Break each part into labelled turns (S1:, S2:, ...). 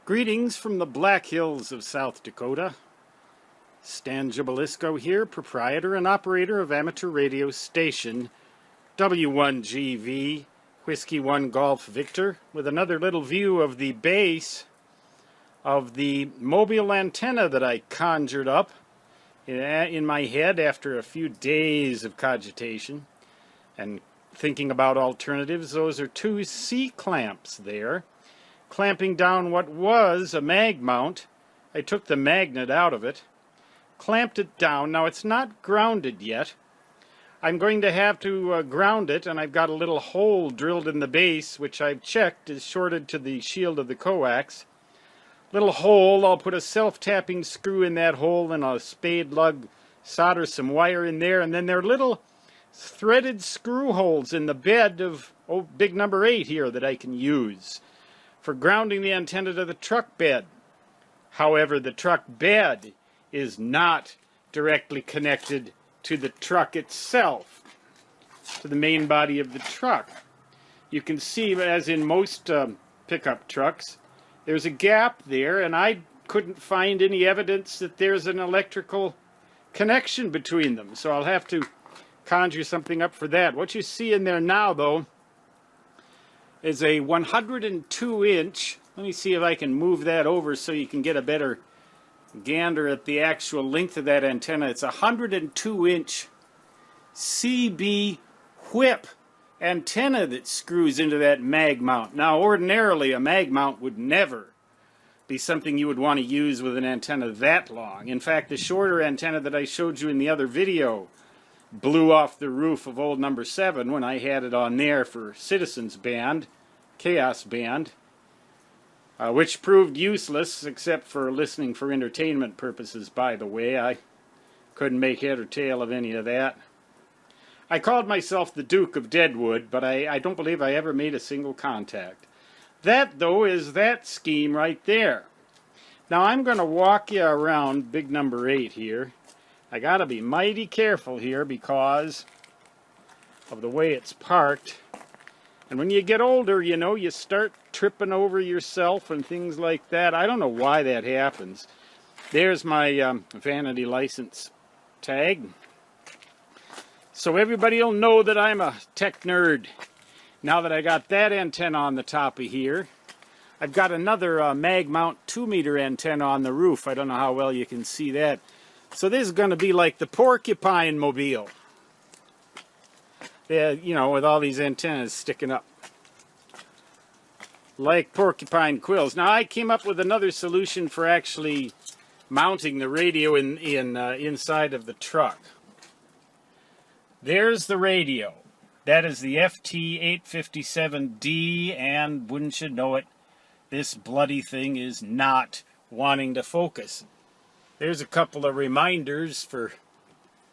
S1: Greetings from the Black Hills of South Dakota. Stan Gibilisco here, proprietor and operator of amateur radio station W1GV, Whiskey 1 Golf Victor, with another little view of the base of the mobile antenna that I conjured up in my head after a few days of cogitation and thinking about alternatives. Those are two C-clamps there, clamping down what was a mag mount. I took the magnet out of it, clamped it down. Now it's not grounded yet. I'm going to have to ground it, and I've got a little hole drilled in the base, which I've checked is shorted to the shield of the coax. Little hole, I'll put a self-tapping screw in that hole and a spade lug solder some wire in there, and then there are little threaded screw holes in the bed of big number 8 here that I can use for grounding the antenna to the truck bed. However, the truck bed is not directly connected to the truck itself, to the main body of the truck. You can see, as in most pickup trucks, there's a gap there, and I couldn't find any evidence that there's an electrical connection between them, so I'll have to conjure something up for that. What you see in there now, though, is a 102-inch, let me see if I can move that over so you can get a better gander at the actual length of that antenna. It's a 102-inch CB whip antenna that screws into that mag mount. Now, ordinarily, a mag mount would never be something you would want to use with an antenna that long. In fact, the shorter antenna that I showed you in the other video blew off the roof of old number 7 when I had it on there for Citizens Band, Chaos Band, which proved useless except for listening for entertainment purposes, by the way. I couldn't make head or tail of any of that. I called myself the Duke of Deadwood, but I don't believe I ever made a single contact. That, though, is that scheme right there. Now I'm going to walk you around big number 8 here. I got to be mighty careful here because of the way it's parked. And when you get older, you know, you start tripping over yourself and things like that. I don't know why that happens. There's my vanity license tag. So everybody will know that I'm a tech nerd. Now that I got that antenna on the top of here, I've got another mag mount 2-meter antenna on the roof. I don't know how well you can see that. So this is going to be like the Porcupine Mobile. You know, with all these antennas sticking up. Like porcupine quills. Now I came up with another solution for actually mounting the radio inside of the truck. There's the radio. That is the FT857D, and wouldn't you know it, this bloody thing is not wanting to focus. There's a couple of reminders for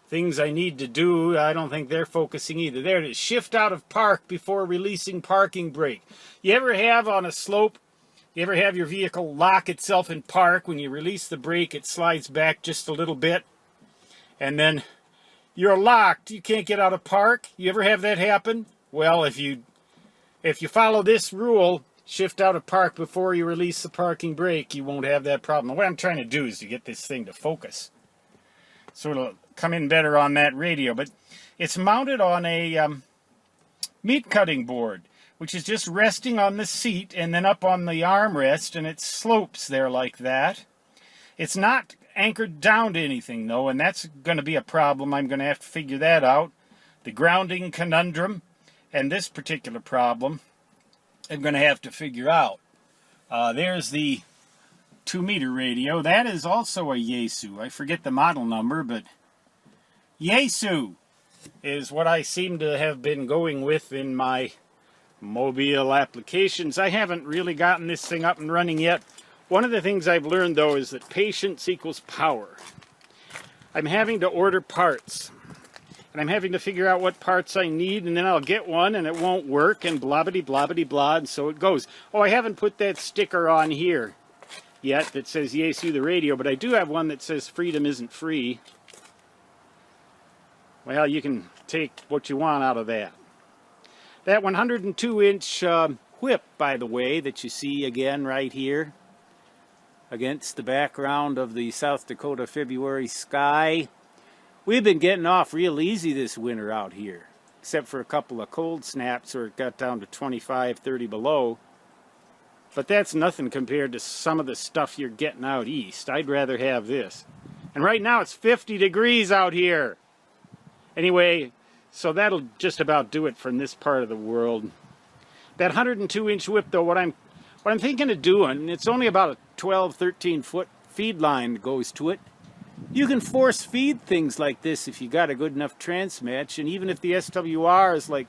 S1: things I need to do. I don't think they're focusing either. There it is. Shift out of park before releasing parking brake. You ever have on a slope, you ever have your vehicle lock itself in park? When you release the brake, it slides back just a little bit, and then you're locked. You can't get out of park. You ever have that happen? Well, if you follow this rule, shift out of park before you release the parking brake, you won't have that problem. What I'm trying to do is to get this thing to focus, so it'll come in better on that radio. But it's mounted on a meat cutting board, which is just resting on the seat and then up on the armrest, and it slopes there like that. It's not anchored down to anything, though, and that's going to be a problem. I'm going to have to figure that out. The grounding conundrum and this particular problem I'm going to have to figure out. There's the 2-meter radio. That is also a Yaesu. I forget the model number, but Yaesu is what I seem to have been going with in my mobile applications. I haven't really gotten this thing up and running yet. One of the things I've learned, though, is that patience equals power. I'm having to order parts, and I'm having to figure out what parts I need, and then I'll get one and it won't work, and blah, and so it goes. Oh, I haven't put that sticker on here yet that says Yaesu the radio, but I do have one that says freedom isn't free. Well, you can take what you want out of that. That 102-inch whip, by the way, that you see again right here, against the background of the South Dakota February sky. We've been getting off real easy this winter out here, except for a couple of cold snaps where it got down to 25, 30 below. But that's nothing compared to some of the stuff you're getting out east. I'd rather have this. And right now it's 50 degrees out here. Anyway, so that'll just about do it from this part of the world. That 102-inch whip, though, what I'm thinking of doing, it's only about a 12, 13-foot feed line that goes to it. You can force feed things like this if you got a good enough transmatch, and even if the SWR is like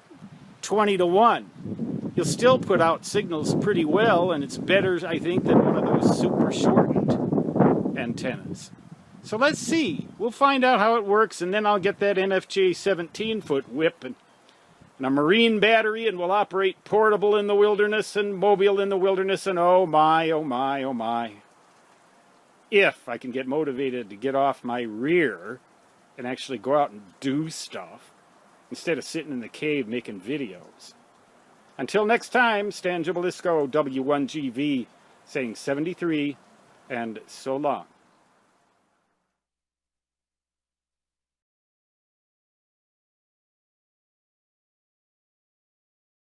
S1: 20 to 1, you'll still put out signals pretty well, and it's better, I think, than one of those super shortened antennas. So let's see. We'll find out how it works, and then I'll get that NFJ 17-foot whip and a marine battery, and we'll operate portable in the wilderness and mobile in the wilderness, and oh my, oh my, oh my. If I can get motivated to get off my rear and actually go out and do stuff instead of sitting in the cave making videos. Until next time, Stan Gibilisco, W1GV, saying 73, and so long.